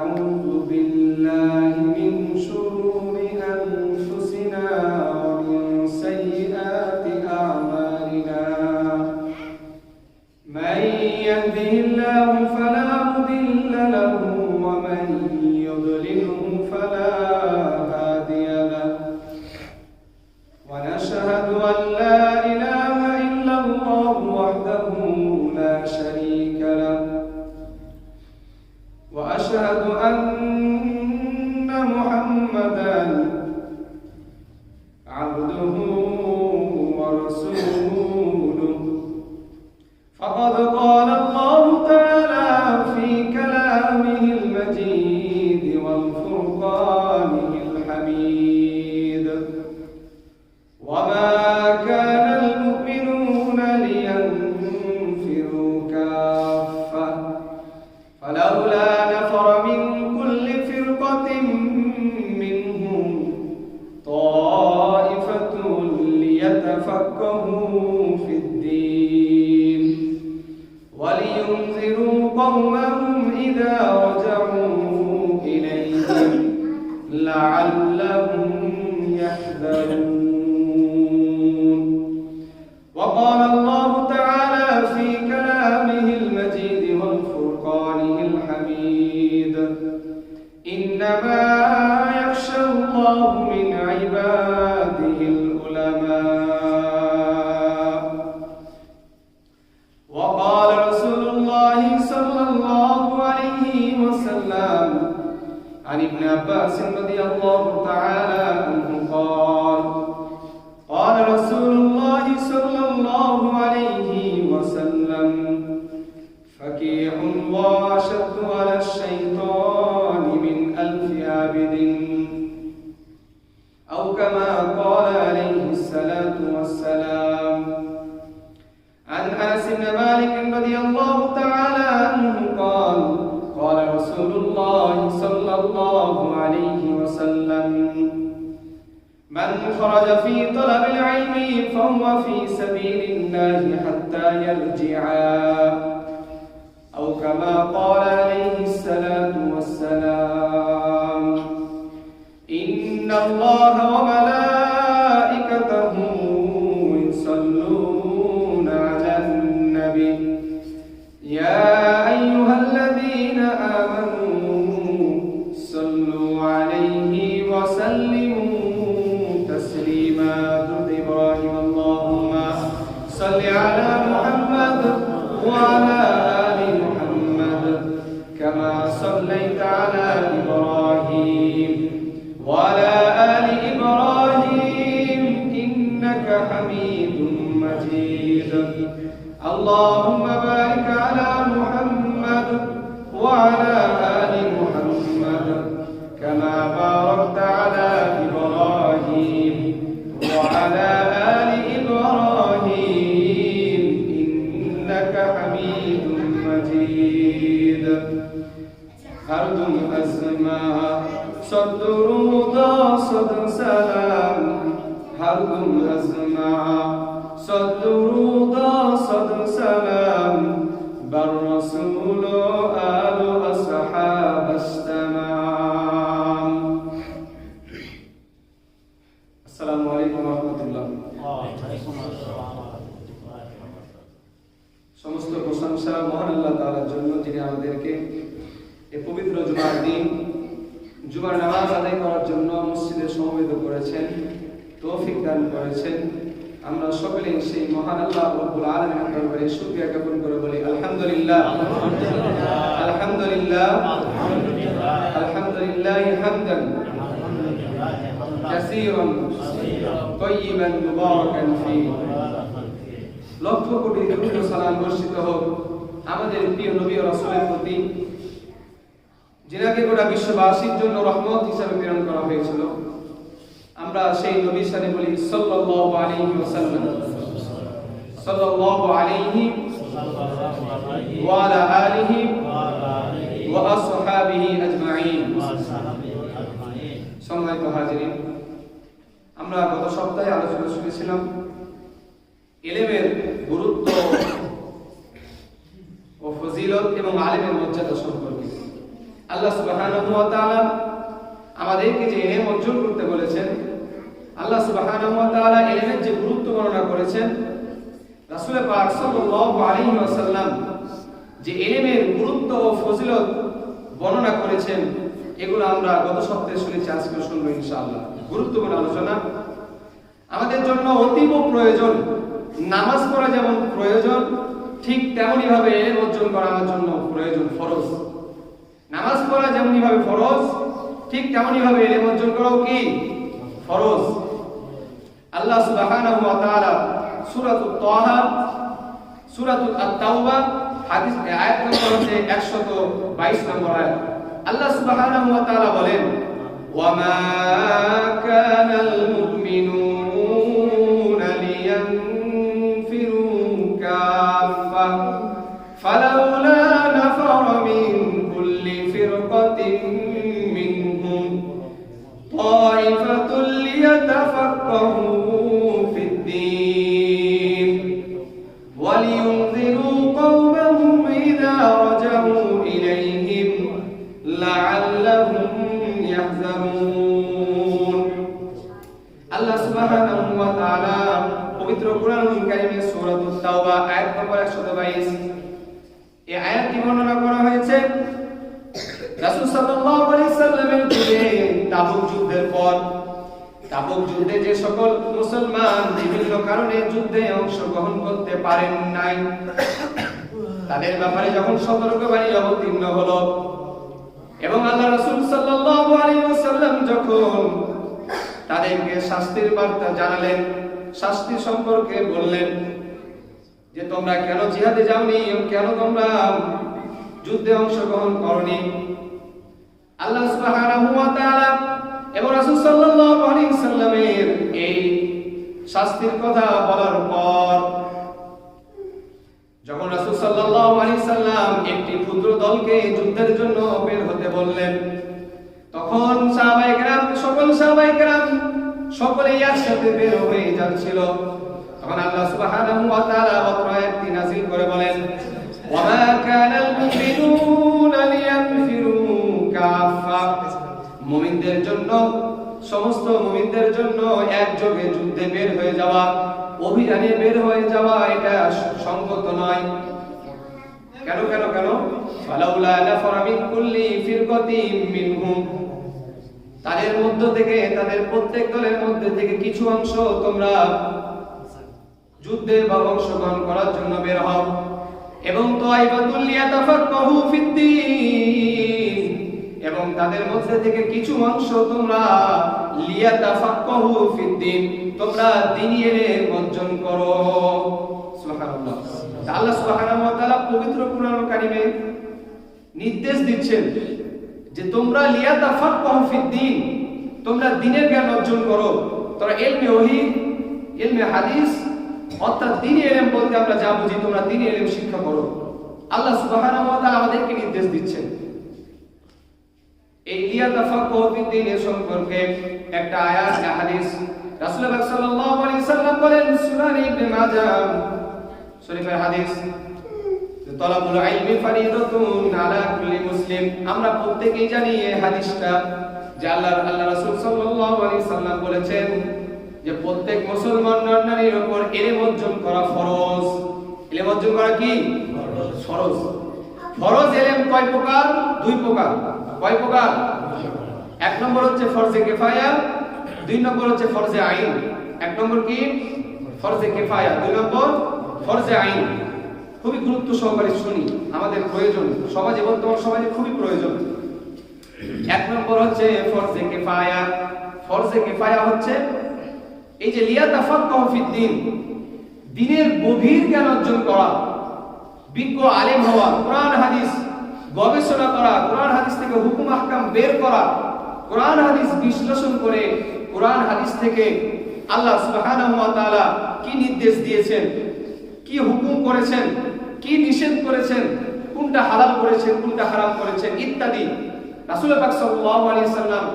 ونعوذ بالله من شرور أنفسنا ومن سيئات أعمالنا من يهده الله فلا مضل له ومن يضلله فلا هادي له ونشهد أن لا إله إلا الله وحده لا شريك له وأشهد أن محمدًا عبده ورسوله فقد قال الله تعالى في كلامه المجيد والفرقانه الحميد وما كان المؤمنون لينفروا كافة فلولا نفر من كل فرقة منهم طائفة ليتفقهوا في الدين ولينذروا قومهم إذا رجعوا إليهم لعلهم يحذرون. وقال الله تعالى في كلامه المجيد والفرقانه الحميد إنما يخشى الله من عباده العلماء. وقال رسول الله صلى الله عليه وسلم عن ابن عباس رضي الله تعالى عنه قال قال رسول الله صلى الله عليه وسلم فقيه وأشد على الشيطان من 1000 عابد أو كما قال عليه الصلاة والسلام. عن أنس بن مالك رضي الله تعالى عنه قال قال رسول الله صلى الله عليه وسلم من خرج في طلب العلم فهو في سبيل الله حتى يرجعا أو كما قال عليه الصلاة والسلام. إن الله وملائكته يصلون على النبي يا أيها الذين آمنوا صلوا عليه وسلموا تسليما. إبراهيم اللهم صل على محمد وعلى آل محمد كما صليت على إبراهيم وعلى آل إبراهيم إنك حميد مجيد. اللهم بارك على محمد وعلى آل محمد كما باركت على إبراهيم وعلى آل إبراهيم إنك حميد مجيد. هردم أزماء صد روضا صد سلام هردم أزماء صد روضا صد سلام بالرسول آل أصحاب السلام. السلام عليكم ورحمة الله. সমস্ত প্রশংসা মহান আল্লাহ তাআলার জন্য যিনি আমাদেরকে এই পবিত্র জুমার দিন জুমার নামাজ আদায় করার জন্য মসজিদে সমবেত করেছেন, তৌফিক দান করেছেন। আমরা সকলেই সেই মহান আল্লাহ রব্বুল আলামিনের দরবারে শুকরিয়া জ্ঞাপন করে বলি আলহামদুলিল্লাহ আলহামদুলিল্লাহ আলহামদুলিল্লাহ হামদান কাসীরান তাইয়িবান মুবারাকান ফীহি। লক্ষ কোটি দরুদ ও সালাম বর্ষিত হোক আমাদের প্রিয় নবী ও রাসূলের প্রতি, যিনাকে গোটা বিশ্ববাসীর জন্য রহমত হিসেবে প্রেরণ করা হয়েছিল। আমরা সেই নবীর সাথে বলি সাল্লাল্লাহু আলাইহি ওয়াসাল্লাম, সাল্লাল্লাহু আলাইহি ওয়া আলা আলিহি ওয়া আসহাবিহি আজমাইন। সম্মানিত হাজিরিন, আমরা গত সপ্তাহে আলোচনা শুনেছিলাম ইলমের গুরুত্ব ও ফজিলত এবং আলেমের মর্যাদা সম্পর্কে। আল্লাহ সুবহানাহু ওয়া তাআলা আমাদেরকে যে ইলম অর্জন করতে বলেছেন, আল্লাহ সুবহানাহু ওয়া তাআলা ইলমের যে গুরুত্ব বর্ণনা করেছেন, রাসূল পাক সাল্লাল্লাহু আলাইহি ওয়াসাল্লাম যে ইলমের গুরুত্ব ও ফজিলত বর্ণনা করেছেন, এগুলো আমরা গত সপ্তাহে শুনেছি, আজকে শুনবো ইনশাআল্লাহ। গুরুত্বপূর্ণ আলোচনা। আমাদের জন্য অতীব প্রয়োজন। নামাজ পড়া যেমন প্রয়োজন, ঠিক তেমনি ভাবে ইলম অর্জন করা আমার জন্য প্রয়োজন, ফরজ। নামাজ পড়া যেমনি ভাবে ফরজ, ঠিক তেমনি ভাবে ইলম অর্জন করাও কি ফরজ। আল্লাহ সুবহানাহু ওয়া তাআলা সূরাতুত তাহা, সূরাতুত আত-তাওবা হাদিস আয়াত নম্বর 122 নম্বর আয়াত, আল্লাহ সুবহানাহু ওয়া তাআলা বলেন, ওয়া মা কানাল মুমিনুনা লিয়ানফিরু কাফা ফালাউলা নাফারা মিন কুল্লি ফিরকাতিন মিনহুম তাইফাতুল লিয়াতাফাক্কাহু ফিদ-দীন ওয়া লিয়ুনযিরু কওমাহুম ইযা রাজাউ ইলাইহিম লাআল্লাহুম ইয়াহজারুন। আল্লাহ সুবহানাহু ওয়া তাআলা পবিত্র কোরআনুল কারীমের সূরাতুত তাওবা আয়াত নম্বর 122 এই আয়াতটি বর্ণনা করা হয়েছে রাসূল সাল্লাল্লাহু আলাইহি সাল্লামের যুগে তাবুক যুদ্ধের পর। তাবুক যুদ্ধে যে সকল মুসলমান বিভিন্ন কারণে যুদ্ধে অংশগ্রহণ করতে পারেন নাই, তাদের ব্যাপারে যখন সতর্কবাণী অবতীর্ণ হলো এবং আল্লাহ রাসূল সাল্লাল্লাহু আলাইহি ওয়াসাল্লাম যখন তাদেরকে শাস্তির বার্তা জানালেন, শাস্তি সম্পর্কে বললেন যে তোমরা কেন জিহাদে যাওনি, কেন তোমরা যুদ্ধে অংশগ্রহণ করনি, আল্লাহ সুবহানাহু ওয়া তাআলা এবং রাসূল সাল্লাল্লাহু আলাইহি সাল্লামের এই শাস্তির কথা বলার পর যখন রাসূল সাল্লাল্লাহু আলাইহি সাল্লাম একটি ক্ষুদ্র দলকে যুদ্ধের জন্য বের হতে বললেন, তখন সাহাবায়ে কেরাম, সকল সাহাবায়ে কেরাম সকলে একসাথে বের হয়ে যাচ্ছিল। তখন আল্লাহ সুবহানাহু ওয়া তাআলা আয়াতটি নাযিল করে বলেন, ওয়া মা কানাল মুমিনুনা লিয়ানফিরু কাফা, মুমিনদের জন্য, সমস্ত মুমিনদের জন্য একযোগে যুদ্ধে বের হয়ে যাওয়া, অভিযানে বের হয়ে যাওয়া এটা সঙ্গত নয়। কেন কেন কেন? ফালাউলা নাফারা মিন কুল্লি ফিরকাতিন মিনহুম, তাদের মধ্য থেকে, তাদের প্রত্যেক দলের মধ্যে থেকে কিছু অংশ তোমরা যুদ্ধে বা অংশগ্রহণ করার জন্য বের হও, এবং তাইফাতুল লিয়াতাফাক্কাহু ফিদ-দীন, এবং তাদের মধ্যে থেকে কিছু অংশ তোমরা লিয়াতাফাক্কাহু ফিদ-দীন, তোমরা দ্বীনি ইলম অর্জন করো। সুবহানাল্লাহ। আল্লাহ সুবহানাহু ওয়া তাআলা পবিত্র কোরআনুল কারীমে নির্দেশ দিচ্ছেন যে তোমরা লিয়াতাফাক্কাহু ফিদ-দীন, তোমরা দ্বীনের জ্ঞান অর্জন করো। তোমরা ইলমে ওহী, ইলমে হাদিস অর্থাৎ দ্বীনি ইলম বলতে আমরা যা বুঝি, তোমরা দ্বীনি ইলম শিক্ষা করো। আল্লাহ সুবহানাহু ওয়া তাআলা আমাদেরকে নির্দেশ দিচ্ছেন। এই লিয়াতাফাক্কাহু ফিদ-দীন এর সম্পর্কে একটা আয়াত, একটা হাদিস রাসূল পাক সাল্লাল্লাহু আলাইহি সাল্লাম বলেন, সুনান ইবনে মাজাহ শরীফের হাদিস, তালাবুল ইলমি ফরিদাতুন আলা কুল্লি মুসলিম। আমরা প্রত্যেকেই জানি এই হাদিসটা যে আল্লাহ রাসূল সাল্লাল্লাহু আলাইহি সাল্লাম বলেছেন যে প্রত্যেক মুসলমান নারীর উপর ইলম অর্জন করা ফরজ। ইলম অর্জন করা কি ফরজ? ফরজ ইলম কয় প্রকার? দুই প্রকার। কয় প্রকার? এক নম্বর হচ্ছে ফরজে কিফায়া, দুই নম্বর হচ্ছে ফরজে আইন। এক নম্বর কি? ফরজে কিফায়া, দুই নম্বর ফরজে আইন। খুবই গুরুত্ব সহকারে শুনি, আমাদের প্রয়োজন, সমাজে, বর্তমান সমাজে খুবই প্রয়োজন। এক নম্বর হচ্ছে ফরজে কিফায়া। ফরজে কিফায়া হচ্ছে এই যে লিয়াতাফাক্কাহু ফিদ-দীন, দ্বীনের গভীর জ্ঞান অর্জন করা, বিজ্ঞ আলেম হওয়া, কোরআন হাদিস গবেষণা করা, কোরআন হাদিস থেকে হুকুম আহকাম বের করা, কোরআন হাদিস বিশ্লেষণ করে কোরআন হাদিস থেকে আল্লাহ সুবহানাহু ওয়া তাআলা কি নির্দেশ দিয়েছেন, কি হুকুম করেছেন, কি নিষেধ করেছেন, কোনটা হালাল করেছেন, কোনটা হারাম করেছেন ইত্যাদি, রাসূল পাক সাল্লাল্লাহু আলাইহি সাল্লাম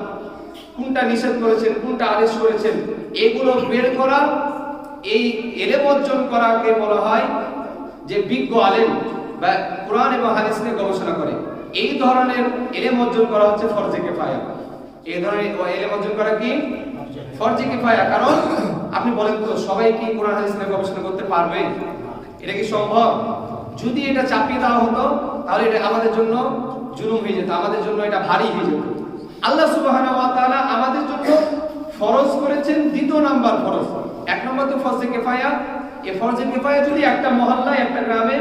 কোনটা নিষেধ করেছেন, কোনটা আদেশ করেছেন, এগুলো বের করা, এই ইলম অর্জন করাকে বলা হয় যে বিজ্ঞ আলেম বা কোরআন এবং হাদিস নিয়ে গবেষণা করে। এই ধরনের ইলম অর্জন করা হচ্ছে ফরজে কিফায়া। এই ধরনের ইলম অর্জন করা কি ফরজে কিফায়া। কারণ আপনি বলেন তো, সবাই কি কোরআন হাদিস নিয়ে গবেষণা করতে পারবে? এটা কি সম্ভব? যদি এটা চাপিয়ে দেওয়া হতো তাহলে এটা আমাদের জন্য জুলুম হয়ে যেত, আমাদের জন্য এটা ভারী হয়ে যেত। আল্লাহ সুবহানাহু ওয়া তাআলা আমাদের জন্য ফরজ করেছেন দ্বিতীয় নাম্বার ফরজ। এক নম্বর তো ফরজে কিফায়া। এই ফরজে কিফায়া যদি একটা মহল্লায়, একটা গ্রামে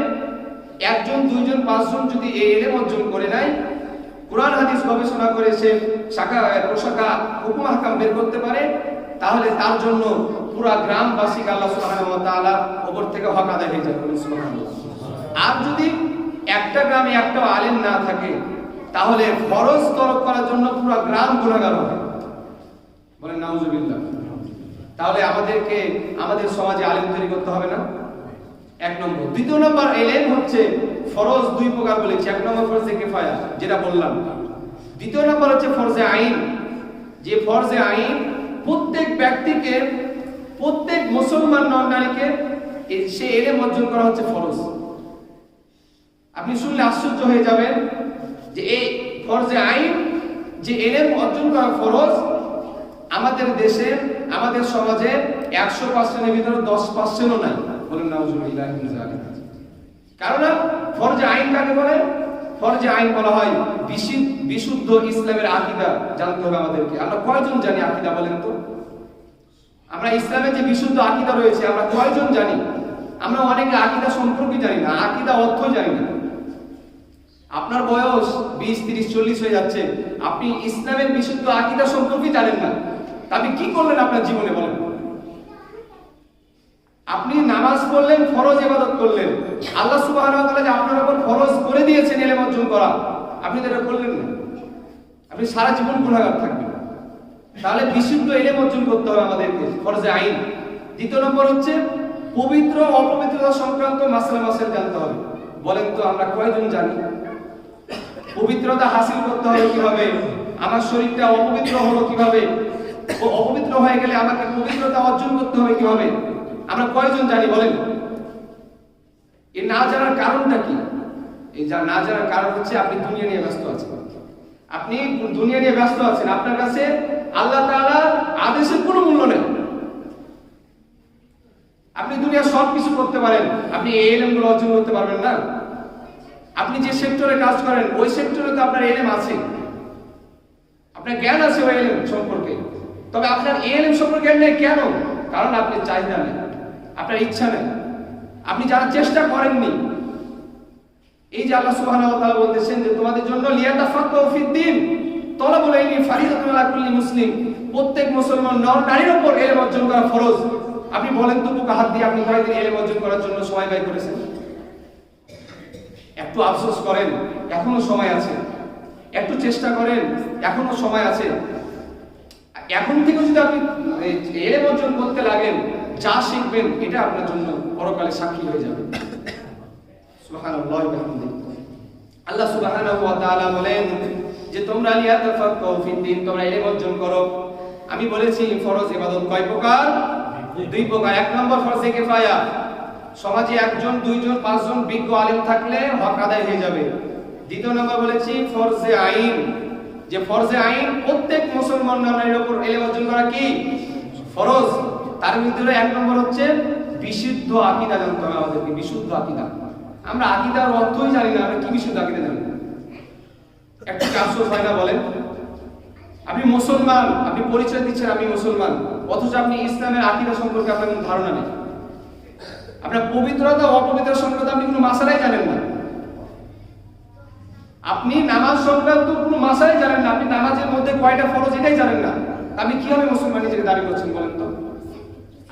একজন, দুইজন, পাঁচজন যদি এই ইলম অর্জন করে নেয়, কোরআন হাদিস গবেষণা করে সে শাখা প্রশাখা হুকুম আহকাম বের করতে পারে, তাহলে তার জন্য পুরো গ্রামবাসীকে আল্লাহ সুবহানাহু ওয়া তাআলা উপর থেকে হক আদায় হয়ে যাবে। সুবহানাল্লাহ। আর যদি একটা গ্রামে একটা আলেম না থাকে, তাহলে ফরজ তরক করার জন্য পুরো গ্রাম গুনাহগার হবে। বলেন নাউজুবিল্লাহ। তাহলে আমাদেরকে আমাদের সমাজে আলেম তৈরি করতে হবে না? এক নম্বর। দ্বিতীয় নম্বর ইলম হচ্ছে ফরজ দুই প্রকার বলেছি। এক নম্বর ফরজে কিফায়া, যেটা বললাম। দ্বিতীয় নম্বর হচ্ছে ফরজে আইন। যে ফরজে আইন প্রত্যেক ব্যক্তিকে, প্রত্যেক মুসলমান নারীকে সে ইলম অর্জন করা হচ্ছে ফরজ। আপনি শুনলে আশ্চর্য হয়ে যাবেন যে এই ফরজে আইন, যে ইলম অর্জন করা ফরজ, আমাদের দেশে, আমাদের সমাজে 100%-এর ভিতরে 10%-ও নাই। বলেন নাউজুবিল্লাহ মিন যালিক। কারণ ফরজে আইন কাকে বলে? ফরজে আইন বলা হয় বিশুদ্ধ ইসলামের আকীদা জানতে হবে আমাদেরকে। আমরা কয়জন জানি আকীদা? বলেন তো। আমরা ইসলামে যে বিশুদ্ধ আকীদা রয়েছে আমরা কয়জন জানি? আমরা অনেকে আকীদা সম্পর্কে জানি না, আকীদা অর্থ জানি না। আপনার বয়স 20, 30, 40 হয়ে যাচ্ছে, আপনি ইসলামের বিশুদ্ধ আকীদা সম্পর্কে জানেন না। আপনি কি করলেন আপনার জীবনে? বলেন। আপনি নামাজ পড়লেন, ফরজ ইবাদত করলেন, আল্লাহ সুবহানাহু ওয়া তাআলা যে আপনার উপর ফরজ করে দিয়েছেন ইলম অর্জন করা, আপনি তো এটা করলেন না। আপনি সারা জীবন গুনাহগার থাকবেন। তাহলে বিশুদ্ধ ইলম অর্জন করতে হবে আমাদেরকে, ফরজে আইন। দ্বিতীয় নম্বর হচ্ছে পবিত্র অপবিত্রতা সংক্রান্ত মাসআলা জানতে হবে। বলেন তো আমরা কয়জন জানি? পবিত্রতা হাসিল করতে হবে কিভাবে? আমার শরীরটা অপবিত্র হলো কিভাবে? ও অপবিত্র হয়ে গেলে আমাকে পবিত্রতা অর্জন করতে হবে কিভাবে? আমরা কয়জন জানি? বলেন। এই না জানার কারণটা কি? এই না জানার কারণ হচ্ছে আপনি দুনিয়া নিয়ে ব্যস্ত আছেন। আপনি দুনিয়া নিয়ে ব্যস্ত আছেন, আপনার কাছে আল্লাহ তাআলার আদেশের কোনো মূল্য নেই। আপনি দুনিয়া সব কিছু করতে পারেন, আপনি এই ইলমগুলো অর্জন করতে পারবেন না। আপনি যে সেক্টরে কাজ করেন ওই সেক্টরে তো আপনার ইলম আছে, আপনার জ্ঞান আছে ওই ইলম সম্পর্কে, তবে আপনার এই ইলম সম্পর্কে জ্ঞান নেই। কেন? কারণ আপনি চাহিদা নেই, আপনার ইচ্ছা নেই, আপনি জানার চেষ্টা করেননি। এই যে আল্লাহ সুবহানাহু ওয়া তাআলা বলতেছেন যে তোমাদের জন্য লিয়াতাফাক্কাহু ফিদ্দীন তলাবুল ইলমি ফারিদাতুন আলা কুল্লি মুসলিম, প্রত্যেক মুসলমান নর নারীর উপর ইলম অর্জন করা ফরজ। আপনি বলেন তো বুকে হাত দিয়ে আপনি কয়দিন ইলম অর্জন করার জন্য সময় ব্যয় করেছেন? একটু আফসোস করেন, এখনো সময় আছে। একটু চেষ্টা করেন, এখনো সময় আছে। এখন থেকে যদি আপনি ইলম অর্জন করতে লাগেন, যা শিখবেন এটা আপনার জন্য পরকালে সাক্ষী হয়ে যাবে। সুবহানাল্লাহ ওয়া বিহামদিহি। আল্লাহ সুবহানাহু ওয়া তাআলা বলেন যে তোমরা লিয়াতাফাক্কাহু ফিদ্দীন, তোমরা ইলম অর্জন করো। আমি বলেছি ফরজ ইবাদত কয় প্রকার? দুই প্রকার। এক নম্বর ফরজে কিফায়া, সমাজে একজন, দুইজন, পাঁচজন বিজ্ঞ আলেম থাকলে হক আদায় হয়ে যাবে। দ্বিতীয় নম্বর বলেছি ফরজে আইন, যে ফরজে আইন প্রত্যেক মুসলমান নারীর উপর ইলম অর্জন করা কি ফরজ। তার ভিতরে এক নম্বর হচ্ছে বিশুদ্ধ আকীদা জানতে হবে আমাদেরকে, বিশুদ্ধ আকীদা। আমরা আকীদার অর্থই জানি না, আমরা কি বিশুদ্ধ আকীদা জানি? একটু আফসোস হয় না? বলেন। আপনি মুসলমান, আপনি পরিচয় দিচ্ছেন আমি মুসলমান, অথচ আপনি ইসলামের আকীদা সম্পর্কে আপনার কোনো ধারণা নেই। আপনার পবিত্রতা অপবিত্রতা সংক্রান্ত আপনি কোনো মাসালাই জানেন না। আপনি নামাজ সংক্রান্ত কোনো মাসালাই জানেন না। আপনি নামাজের মধ্যে কয়টা ফরজ এটাই জানেন না। আপনি কিভাবে মুসলমান নিজেকে দাবি করছেন বলেন তো?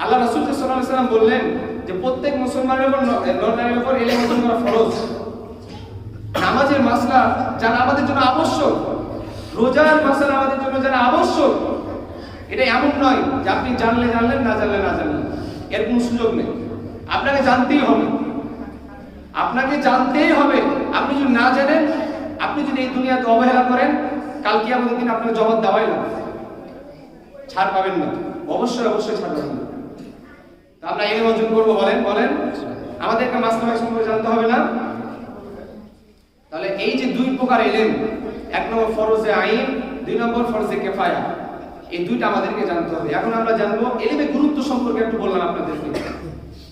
আল্লাহ রাসূল সাল্লাল্লাহু আলাইহি ওয়াসাল্লাম বললেন যে প্রত্যেক মুসলমানের উপর, নর-নারীর উপর ইলম অর্জন করা ফরজ। নামাজের মাসলা জানা আমাদের জন্য আবশ্যক, রোজার মাসলা আমাদের জন্য জানা আবশ্যক। এটা এমন নয় যে আপনি জানলে জানলেন, না জানলে না জানলেন, এর কোনো সুযোগ নেই। আপনাকে জানতেই হবে, আপনাকে জানতেই হবে। আপনি যদি না জানেন, আপনি যদি এই দুনিয়াতে অবহেলা করেন, কাল কিয়ামতের দিন আপনার জবাব দেওয়াই না, ছাড় পাবেন না। অবশ্যই অবশ্যই ছাড় পাবেন না। তা আমরা ইলম অর্জন করবো, বলেন বলেন। আমাদেরকে মাসলা সম্পর্কে জানতে হবে না? তাহলে এই যে দুই প্রকার ইলম, এক নম্বর ফরজে আইন, দুই নম্বর ফরজে কিফায়া, এই দুইটা আমাদেরকে জানতে হবে। এখন আমরা জানবো ইলমের গুরুত্ব সম্পর্কে। একটু বললাম আপনাদেরকে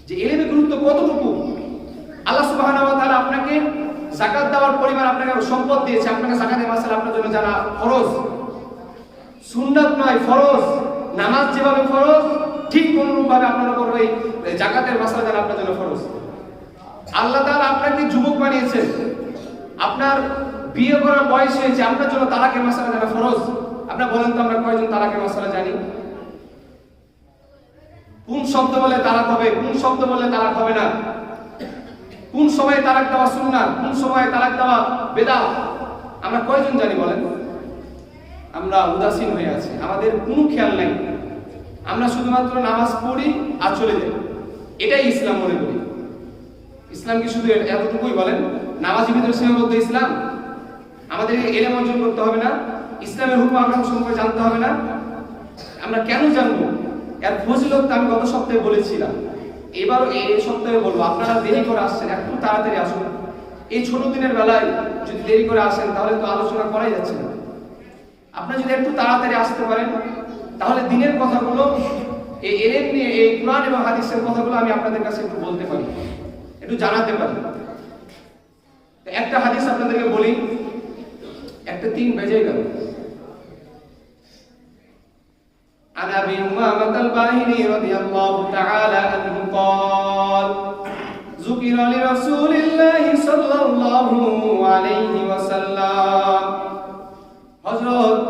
যে ইলমের গুরুত্ব কতটুকু। আল্লাহ সুবহানাহু ওয়া তাআলা আপনাকে যাকাত দেওয়ার পরিমাণ, আপনাকে সম্পদ দিয়েছে, আপনাকে যাকাতের মাসালা আপনার জন্য জানা ফরজ, সুন্নাত নয় ফরজ। নামাজ যেভাবে ফরজ, ঠিক অনুরূপভাবে আপনার উপর ওই যাকাতের মাসালা জানা আপনার জন্য ফরজ। আল্লাহ তাআলা আপনাকে যুবক বানিয়েছেন, আপনার বিয়ে করার বয়স হয়েছে, আপনার জন্য তালাকের মাসালা জানা ফরজ। আপনারা বলেন তো আমরা কয়জন তালাকের মাসালা জানি? কোন শব্দ বলে তালাক হবে, কোন শব্দ বলে তালাক হবে না, কোন সময়ে তালাক দেওয়া সুন্নাত, কোন সময়ে তালাক দেওয়া বেদাত, আমরা কয়জন জানি বলেন? আমরা উদাসীন হয়ে আছি, আমাদের কোনো খেয়াল নাই। আমরা শুধুমাত্র নামাজ পড়ি আর চলে যাই, এটাই ইসলাম মনে করি। ইসলাম কি শুধু এতটুকুই বলেন? নামাজের ভিতরে সীমাবদ্ধ ইসলাম? আমাদের ইলম অর্জন করতে হবে না? ইসলামের হুকুম আহকাম সম্পর্কে জানতে হবে না? আমরা কেন জানবো? এর ফজিলত আমি গত সপ্তাহে বলেছিলাম, এবারও এই সপ্তাহে বলবো। আপনারা দেরি করে আসছেন, একটু তাড়াতাড়ি আসুন। এই ছোট দিনের বেলায় যদি দেরি করে আসেন তাহলে তো আলোচনা করাই যাচ্ছে না। আপনারা যদি একটু তাড়াতাড়ি আসতে পারেন তাহলে দিনের কথাগুলো, এই ইলম নিয়ে, এই কুরআন এবং হাদিসের কথাগুলো আমি আপনাদের কাছে একটু বলতে পারি, একটু জানাতে পারি। একটা হাদিস আপনাদেরকে বলি, একটা 3 বেজে গেল। عن أبي أمامة الباهلي رضي الله تعالى عنه قال ذكر لرسول الله صلى الله عليه وسلم হযরত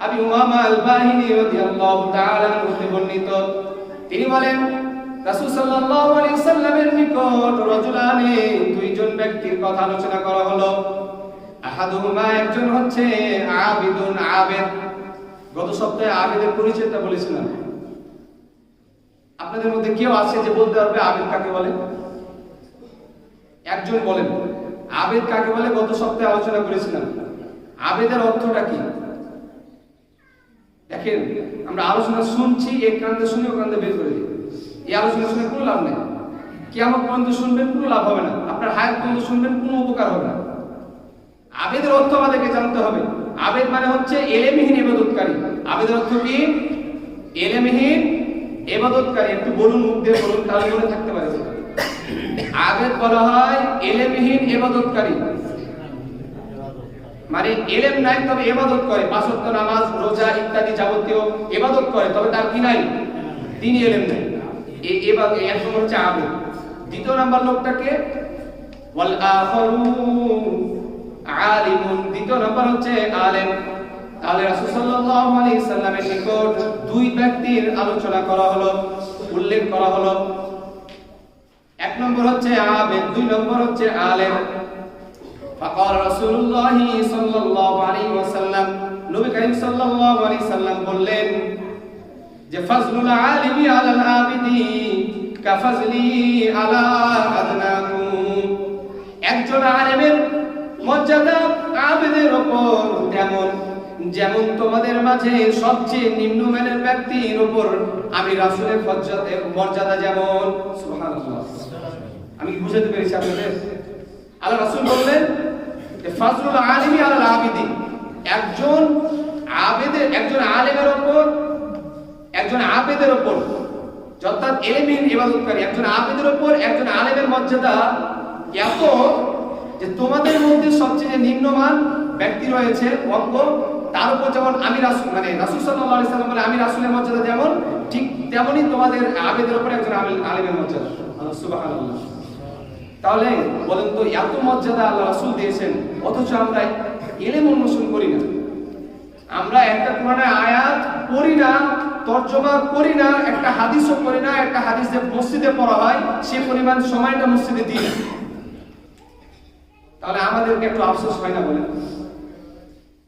আবি উমামা আল বাহিলি রাদিয়াল্লাহু তাআলা আনহু বর্ণিত, তিনি বলেন রাসূল সাল্লাল্লাহু আলাইহি সাল্লামের নিকট রাজুলানে, দুইজন ব্যক্তির কথা আলোচনা করা হলো। আহাদুহুমা, একজন হচ্ছে আবিদুন, আবেদ। গত সপ্তাহে আবেদের পরিচয়টা বলেছিলাম। আপনাদের মধ্যে কেউ আছে যে বলতে পারবে আবেদ কাকে বলে? একজন বলেন আবেদ কাকে বলে? গত সপ্তাহে আলোচনা করেছিলাম। আবেদের অর্থটা কি? দেখেন, আমরা আলোচনা শুনছি, এক কান্দে শুনে ও কান্দে বের করে দিই। এই আলোচনা শুনে কোনো লাভ নেই। কিয়ামত পর্যন্ত শুনবেন, কোনো লাভ হবে না। আপনার হায়াত পর্যন্ত শুনবেন, কোনো উপকার হবে না। আবেদের অর্থ আমাদেরকে জানতে হবে। আবেদ মানে হচ্ছে ইলমহীন ইবাদতকারী। আবেদের অর্থ কি? ইলমহীন ইবাদতকারী। একটু বলুন, মুখ দিয়ে বলুন, তাহলে মনে থাকতে পারে। আবেদ বলা হয় ইলমহীন ইবাদতকারী, মানে ইলম নাই তবে ইবাদত করে, 5 ওয়াক্ত নামাজ, রোজা ইত্যাদি যাবতীয় ইবাদত করে, তবে তার কি নাই? দ্বীনি ইলম নাই। এই ইবাদত এক নম্বর হচ্ছে আবেদ। দ্বিতীয় নাম্বার লোকটাকে ওয়াল আখারু আলিমুন, দ্বিতীয় নাম্বার হচ্ছে আলেম। তাহলে রাসূল সাল্লাল্লাহু আলাইহি সাল্লামের নিকট দুই ব্যক্তির আলোচনা করা হলো, উল্লেখ করা হলো। এক নম্বর হচ্ছে আবেদ, দুই নম্বর হচ্ছে আলেম। ফাকাল রাসূলুল্লাহ সাল্লাল্লাহু আলাইহি ওয়াসাল্লাম, নবী করিম সাল্লাল্লাহু আলাইহি সাল্লাম বললেন যে ফাজলুল আলিমি আলাল আবিদি কাফাজলি আলা আদনাকুম, একজন আলেমের মর্যাদা আবেদের উপর তেমন, যেমন তোমাদের মাঝে সবচেয়ে নিম্নমানের ব্যক্তির উপর আমি রাসূলের মর্যাদা যেমন। সুবহানাল্লাহ, আমি বুঝাতে পেরেছি আপনাদের? আল্লাহ রাসূল বললেন যে ফাজলুল আলিমি আলাল আবিদি, একজন আবেদের, একজন আলেমের উপর, একজন আবেদের উপর, অর্থাৎ ইলমহীন ইবাদতকারী একজন আবেদের উপর একজন আলেমের মর্যাদা এত যে তোমাদের মধ্যে সবচেয়ে নিম্নমান ব্যক্তি রয়েছে অঙ্গ, তার উপর যেমন আমি রাসূল, মানে রাসূল সাল্লাল্লাহু আলাইহি সাল্লাম বলে আমি রাসূলের মর্যাদা যেমন, ঠিক তেমনি তোমাদের আবেদের উপর একজন আলেমের মর্যাদা। সুবহানাল্লাহ। তাহলে বলেন তো, এত মর্যাদা আল্লাহ রাসূল দিয়েছেন, অথচ আমরা ইলম অনুসরণ করি না। আমরা একটা কোরআনের আয়াত পড়ি না, তরজমা করি না, একটা হাদিসও পড়ি না। একটা হাদিস যে মসজিদে পড়া হয় সেই পরিমাণ সময়টা মসজিদে দিই না। তাহলে আমাদেরকে একটু আফসোস হয় না বলেন?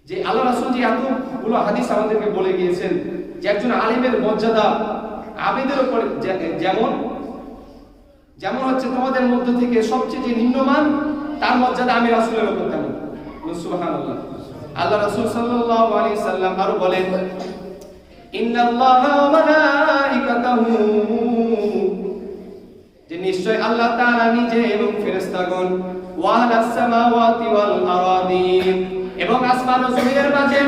যে আল্লাহ রাসূল যে এতগুলো হাদিস আমাদেরকে বলে গিয়েছেন যে একজন আলিমের মর্যাদা আবেদের উপর যেমন, যেমন হচ্ছে তোমাদের মধ্য থেকে সবচেয়ে যে নিম্নমান তার মর্যাদা আমি রাসূলের উপর তেমন। সুবহানাল্লাহ। আল্লাহ রাসূল সাল্লাল্লাহু আলাইহি সাল্লাম আরো বলেন, ইন্নাল্লাহা ওয়া মালাইকাতাহু, যে নিশ্চয় আল্লাহ তাআলা নিজে এবং ফেরেশতাগণ ওয়া আহলাস সামাওয়াতি ওয়াল আরাদিন, এবং আসমান ও জমিনের মাঝে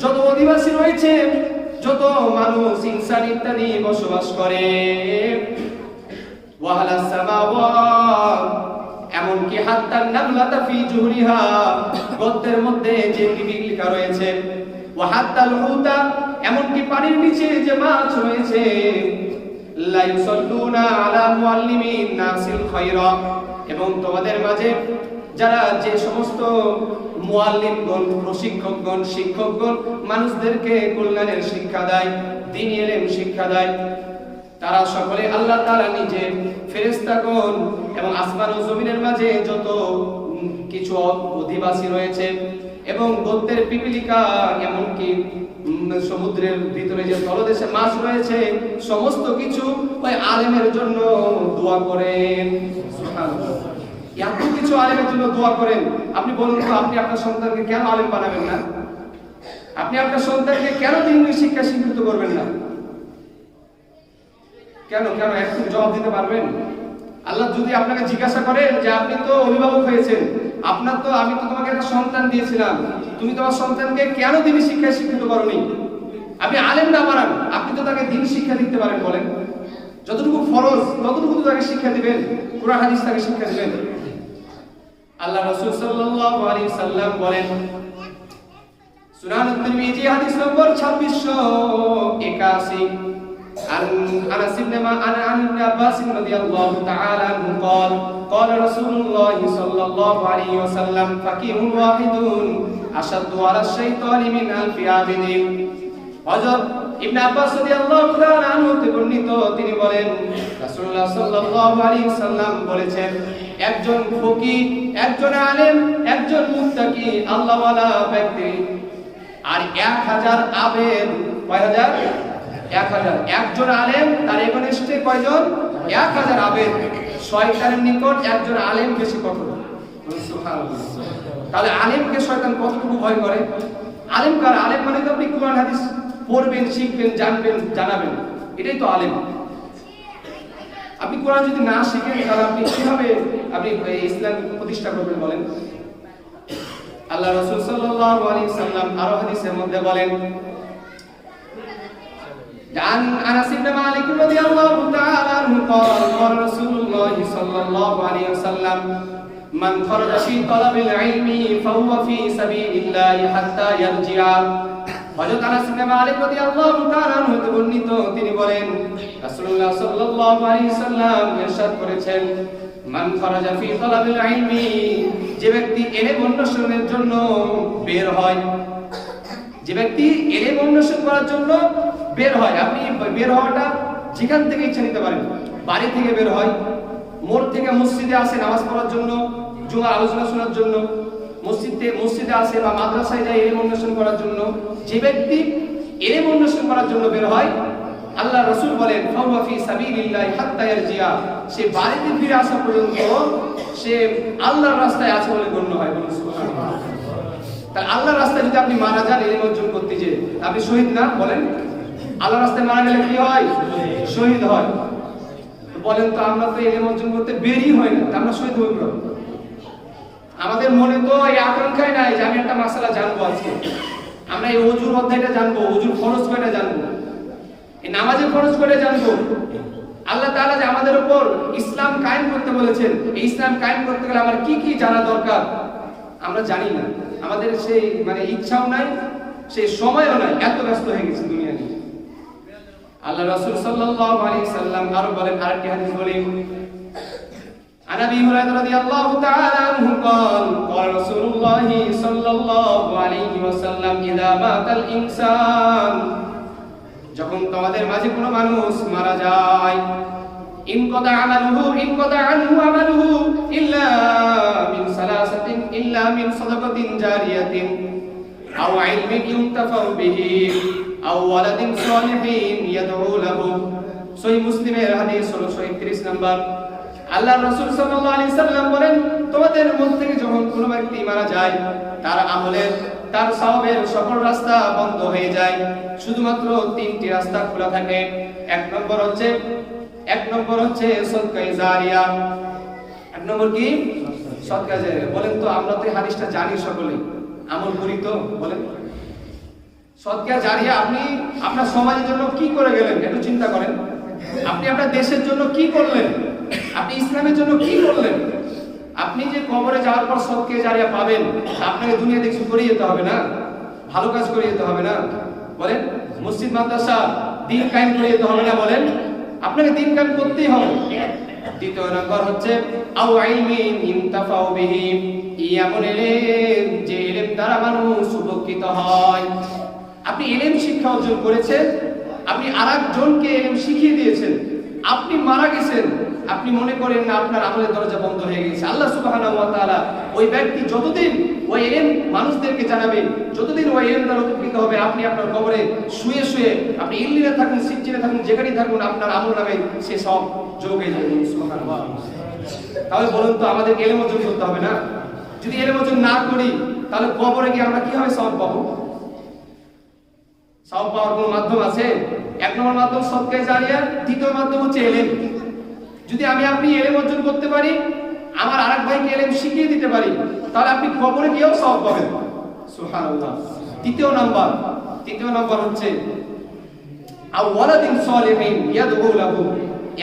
যত অধিবাসী রয়েছে, যত মানুষ ইনসান ইত্যাদি বসবাস করে, ওয়া আহলাস সামাওয়াত, এমনকি হাত্তা নামলাতা ফি জুহরিহা, গর্তের মধ্যে যে পিপিলিকা রয়েছে, ওয়া হাত্তাল হুতা, এমনকি পানির নিচে যে মাছ রয়েছে, লা ইউসাল্লুনা আলা মুআল্লিমিন নাসিল খায়রা, এবং তোমাদের মাঝে যারা যে সমস্ত মুআল্লিমগণ, প্রশিক্ষকগণ, শিক্ষকগণ মানুষদেরকে কল্যাণের শিক্ষা দেয়, দ্বীনি ইলম শিক্ষা দেয়, তারা সকলে আল্লাহ তাআলা নিজে, ফেরেশতাগণ এবং আসমান ও জমিনের মাঝে যত কিছু অধিবাসী রয়েছে এবং গর্তের পিপিলিকা, এমনকি সমুদ্রের ভিতরে যে তলদেশে মাছ রয়েছে, সমস্ত কিছু ওই আলেমের জন্য দোয়া করেন। সুবহানাল্লাহ, এত কিছু আলেমের জন্য দোয়া করেন। আপনি বলুন তো, আপনি আপনার সন্তানকে কেন আলেম বানাবেন না? আপনি আপনার সন্তানকে কেন দ্বীনি শিক্ষা শিক্ষিত করবেন না? কেন কেন একটু জবাব দিতে পারবেন? আল্লাহ যদি আপনাকে জিজ্ঞাসা করেন যে আপনি তো অভিভাবক হয়েছেন, আপনার তো, আমি তো তোমাকে একটা সন্তান দিয়েছিলাম, তুমি তোমার সন্তানকে কেন দ্বীনি শিক্ষায় শিক্ষিত করোনি? আপনি আলেম না বানান, আপনি তো তাকে দ্বীনি শিক্ষা দিতে পারেন। বলেন, যতটুকু ফরজ ততটুকু তো তাকে শিক্ষা দিবেন, কুরআন হাদিস তাকে শিক্ষা দিবেন। আল্লাহ রাসূল সাল্লাল্লাহু আলাইহি সাল্লাম বলেন, সুনান তিরমিজি হাদিস নম্বর 2681, عن أنس بن عباس رضي الله تعالى عنه قال قال رسول الله صلى الله عليه وسلم فقيه واحد أشد على الشيطان من ألف عابد। হযরত ইবনে আব্বাস রাদিয়াল্লাহু তাআলা আনহু থেকে বর্ণিত, তিনি বলেন রাসূলুল্লাহ সাল্লাল্লাহু আলাইহি ওয়াসাল্লাম বলেছেন, একজন ফকিহ, একজন আলেম, একজন মুত্তাকি আল্লাহওয়ালা ব্যক্তি আর 1000 আবেদ, কয় হাজার? 1000। একজন আলেম, তার এগনিস্টে কয়জন? 1000 আবেদ। শয়তানের নিকট একজন আলেম বেশি কঠোর। সুবহানাল্লাহ। তাহলে আলেমকে শয়তান কতটুকু ভয় করে? আলেম কার? আলেম মানে তো আপনি কুরআন হাদিস পড়বেন, শিখবেন, জানবেন, জানাবেন, এটাই তো আলেম। আপনি কোরআন যদি না শিখেন তাহলে আপনি কিভাবে আপনি ইসলাম প্রতিষ্ঠা করবেন বলেন? আল্লাহ রাসূল সাল্লাল্লাহু আলাইহি সাল্লাম আরো হাদিসের মধ্যে বলেন, عن أنس بن مالك رضي الله تعالى عنه قال قال رسول الله صلى الله عليه وسلم من خرج في طلب العلم فهو في سبيل الله حتى يرجع। হযরত আনাস ইবনে মালিক রাদিয়াল্লাহু তাআলা আনহু হতে বর্ণিত, তিনি বলেন রাসূলুল্লাহ সাল্লাল্লাহু আলাইহি সাল্লাম ইরশাদ করেছেন, মান খারাজা ফি তালাবিল ইলমি, যে ব্যক্তি ইলম অন্বেষণের জন্য বের হয়, যে ব্যক্তি ইলম অন্বেষণ করার জন্য বের হয়। আপনি বের হওয়াটা যেখান থেকে ইচ্ছা নিতে পারেন, বাড়ি থেকে বের হয়, মোড় থেকে মসজিদে আসে নামাজ পড়ার জন্য, জুমার আলোচনা শোনার জন্য, মসজিদে আসে বা মাদ্রাসায় যায় ইলম অন্বেষণ করার জন্য। যে ব্যক্তি ইলম অন্বেষণ করার জন্য বের হয়, আল্লাহ রাসূল বলেন ফাওয়া ফি সাবিলিল্লাহি হাত্তা ইয়ারজিয়া, সে বাড়িতে ফিরে আসা পর্যন্ত সে আল্লাহর রাস্তায় আছে বলে গণ্য হয়। বলুন সুবহানাল্লাহ। তাহলে আল্লাহর রাস্তায় যদি আপনি মারা যান ইলম অর্জন করতে যে, আপনি শহীদ না? বলেন, আল্লাহর রাস্তায় মারা গেলে কি হয়? শহীদ হয়। বলেন তো, আমরা তো ইলম অর্জন করতে বেরই হয় না, আমরা শহীদ হইব? আমাদের মনে তো এই আকাঙ্ক্ষাই নাই যে আমি একটা মাসালা জানবো আজকে, আমরা এই ওযুর অধ্যায়টা জানবো, ওযুর ফরজ কয়টা জানবো, এই নামাজের ফরজ কয়টা জানবো। আল্লাহ তাআলা যে আমাদের উপর ইসলাম কায়েম করতে বলেছেন, এই ইসলাম কায়েম করতে গেলে আমার কি কি জানা দরকার আমরা জানি না। আমাদের সেই ইচ্ছাও নাই, সেই সময়ও নাই, এত ব্যস্ত হয়ে গেছে দুনিয়া নিয়ে। আল্লাহ রাসূল সাল্লাল্লাহু আলাইহি সাল্লাম আরো বলেন, আরেকটি হাদিস বলেন, عن ابي هريره رضي الله تعالى عنه قال قال رسول الله صلى الله عليه وسلم اذا مات الانسان, যখন তোমাদের মাঝে কোনো মানুষ মারা যায়, ইনকাদা আনহু আমালুহু ইল্লা মিন সালাসাতিন ইল্লা মিন সাদাকাতিন জারিয়াতিন আও ইলমিন ইউনতাফাউ বিহি আও ওয়ালাদিন সালিহিন ইয়াদউ লাহু। সহিহ মুসলিমের হাদিস 1631 নম্বর। আল্লাহর রাসূল সাল্লাল্লাহু আলাইহি সাল্লাম বলেন, তোমাদের মধ্যে থেকে যখন কোনো ব্যক্তি মারা যায়, তার আমলের, তার সওয়াবের সকল রাস্তা বন্ধ হয়ে যায়, শুধুমাত্র তিনটি রাস্তা খোলা থাকে। এক নম্বর হচ্ছে সদকায়ে জারিয়া। এক নম্বর কি? সদকা জারিয়া। বলেন তো আমরা তো এই হাদিসটা জানি সকলেই, আমল করি তো? বলেন সদকা জারিয়া আপনি আপনার সমাজের জন্য কি করে গেলেন একটু চিন্তা করেন। আপনি আপনার দেশের জন্য কি করলেন, আপনি ইসলামের জন্য কি করলেন। আপনি যে কবরে যাওয়ার পর সদকা জারিয়া পাবেন, আপনাকে দুনিয়া দেখে করে যেতে হবে না, ভালো কাজ করে যেতে হবে না? বলেন মসজিদ মাদ্রাসা দিন কায়েম করে যেতে হবে না? বলেন আপনাকে দিন কায়েম করতেই হবে। দ্বিতীয় নাম্বার হচ্ছে আও ইলমিন ইনতাফাউ বিহি, এমন ইলম যে ইলম দ্বারা মানুষ উপকৃত হয়। আপনি ইলম শিক্ষা অর্জন করেছেন, আপনি আরেকজনকে ইলম শিখিয়ে দিয়েছেন, আপনি মারা গেছেন, আপনি মনে করেন না আপনার আমলের দরজা বন্ধ হয়ে গেছে। আল্লাহ সুবহানাহু ওয়া তাআলা ওই ব্যক্তি যতদিন ওই ইলম মানুষদেরকে জানাবে, যতদিন ওই ইলম দ্বারা উপকৃত হবে, আপনি আপনার কবরে শুয়ে শুয়ে আপনি ইল্লিনে থাকুন, সিজ্জিনে থাকুন, যেখানেই থাকুন, আপনার আমল নামে সে সব যোগ হয়ে যাবে। সুবহানাল্লাহ। তাহলে বলুন তো আমাদের ইলম অর্জন করতে হবে না? যদি ইলম অর্জন না করি তাহলে কবরে গিয়ে আমরা কিভাবে সওয়াব পাবো? সওয়াব পাওয়ার কোনো মাধ্যম আছে? এক নম্বর মাধ্যম সদকা জারিয়া, দ্বিতীয় মাধ্যম হচ্ছে ইলম। যদি আমি আপনি ইলম অর্জন করতে পারি, আমার আরেক ভাইকে ইলম শিখিয়ে দিতে পারি, তাহলে আপনি কবরে গিয়েও সওয়াব পাবেন। সুবহানাল্লাহ। তৃতীয় নাম্বার হচ্ছে আও ওয়ালাদিন সালিহিন ইয়াদউ লাহু,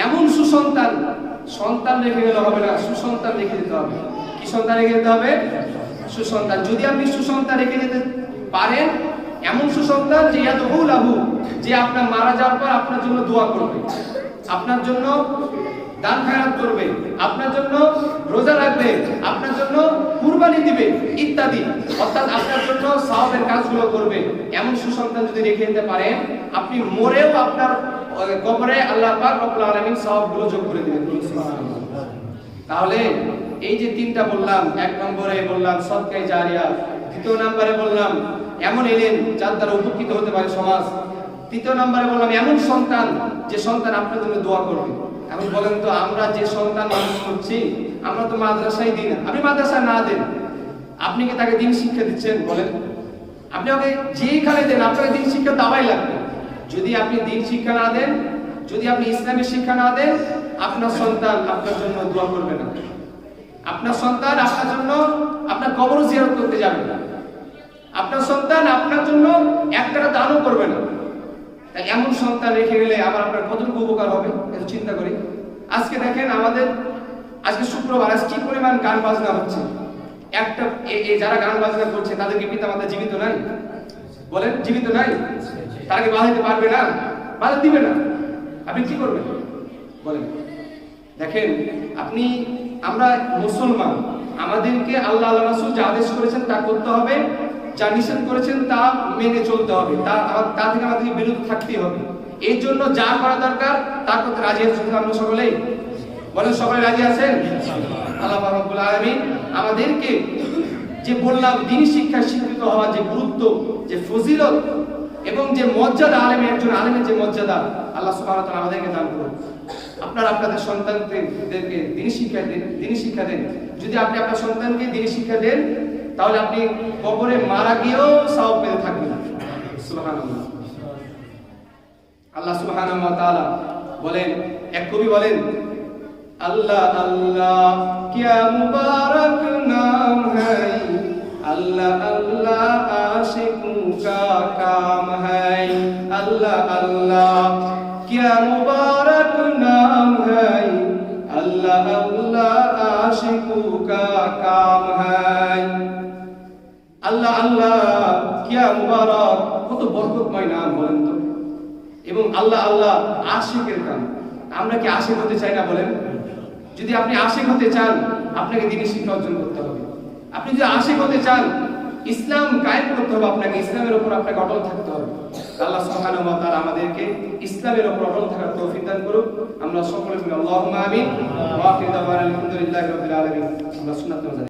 এমন সন্তান রেখে গেলে হবে না, সুসন্তান রেখে দিতে হবে। কি সন্তান রেখে দিতে হবে? সুসন্তান। যদি আপনি সুসন্তান রেখে যেতে পারেন, এমন সুসন্তান যে ইয়াদউ লাহু, যে আপনার মারা যাওয়ার পর আপনার জন্য দোয়া করবে, আপনার জন্য দান খয়রাত করবে, আপনার জন্য রোজা রাখবে, আপনার জন্য কুরবানি দিবে ইত্যাদি, অর্থাৎ আপনার জন্য সওয়াবের কাজগুলো করবে। এমন সুসন্তান যদি রেখে দিতে পারেন, আপনি মরেও আপনার কবরে আল্লাহ পাক রব্বুল আলামিন সওয়াবগুলো যোগ করে দিবেন। সুবহানাল্লাহ। তাহলে এই যে তিনটা বললাম, এক নম্বরে বললাম সদকা জারিয়া, দ্বিতীয় নম্বরে বললাম এমন ইলম যার দ্বারা উপকৃত হতে পারে সমাজ, তৃতীয় নম্বরে বললাম এমন সন্তান যে সন্তান আপনার জন্য দোয়া করবে। এখন বলেন তো আমরা যে সন্তান মানুষ করছি, আমরা তো মাদ্রাসায় দিই না। আপনি মাদ্রাসায় না দেন, আপনি কি তাকে দিন শিক্ষা দিচ্ছেন? বলেন আপনি ওকে যেইখানে দেন, আপনাকে দিন শিক্ষা দেওয়াই লাগবে। যদি আপনি দিন শিক্ষা না দেন, যদি আপনি ইসলামের শিক্ষা না দেন, আপনার সন্তান আপনার জন্য দোয়া করবে না, আপনার সন্তান আপনার জন্য আপনার কবর জিয়ারত করতে যাবে না, আপনার সন্তান আপনার জন্য একটা দানও করবে না। তাই এমন সন্তান রেখে গেলে আপনার কতটুকু উপকার হবে একটু চিন্তা করি। আজকে দেখেন আজকে শুক্রবার, আজ কি পরিমাণ গান বাজনা হচ্ছে। একটা যারা গান বাজনা করছে তাদেরকে পিতা মাতা জীবিত নাই? বলেন জীবিত নাই? তারা কি বাঁধাইতে পারবে না? বাধা দিবে না। আপনি কি করবেন বলেন? দেখেন আমরা মুসলমান, আমাদেরকে আল্লাহ রাসূল যা আদেশ করেছেন তা করতে হবে, যা নিষেধ করেছেন তা মেনে চলতে হবে, তা থেকে আমাদেরকে বিরত থাকতেই হবে। এই জন্য যা করা দরকার তা করতে রাজি আছেন আমরা সকলেই? বলেন সকলে রাজি আছেন? আল্লাহ রাব্বুল আলামিন আমাদেরকে যে বললাম দ্বীনি শিক্ষায় শিক্ষিত হওয়ার যে গুরুত্ব, যে ফজিলত এবং যে মর্যাদা, একজন আলেমের যে মর্যাদা, আল্লাহ সুবহানাহু ওয়া তাআলা আমাদেরকে দান করুন। আপনারা আপনাদের সন্তানদেরকে দ্বীনি শিক্ষা দেন। যদি আপনি আপনার সন্তানকে দ্বীনি শিক্ষা দেন, তাহলে আপনি কবরে মারা গিয়েও সওয়াব পেতে থাকবেন। সুবহানাল্লাহ। আল্লাহ সুবহানাহু ওয়া তাআলা বলেন, এক কবি বলেন, अल्लाह अल्लाह क्या मुबारक नाम है, अल्लाह अल्लाह आशिकों का काम है, अल्लाह अल्लाह क्या मुबारक नाम है, अल्लाह अल्लाह आशिकों का काम है। अल्लाह अल्लाह क्या मुबारक, কত বরকতময় নাম বলেন তো। এবং আল্লাহ আল্লাহ আশিকের কাম। আমরা কি আশিক হতে চাই না? বলেন যদি আপনি আশিক হতে চান, আপনাকে দ্বীনি শিক্ষা অর্জন করতে হবে। আপনি যদি আশিক হতে চান, ইসলাম কায়েম করতে হবে, আপনাকে ইসলামের উপর আপনাকে অটল থাকতে হবে। আল্লাহ সুবহানাহু ওয়া তাআলা আমাদেরকে ইসলামের উপর অটল থাকার তৌফিক দান করুন। আমরা সকলে বলি আল্লাহুম্মা আমিন। ওয়া আখিরু দাওয়ানা আলহামদুলিল্লাহি রাব্বিল আলামিন। আমরা সুন্নাত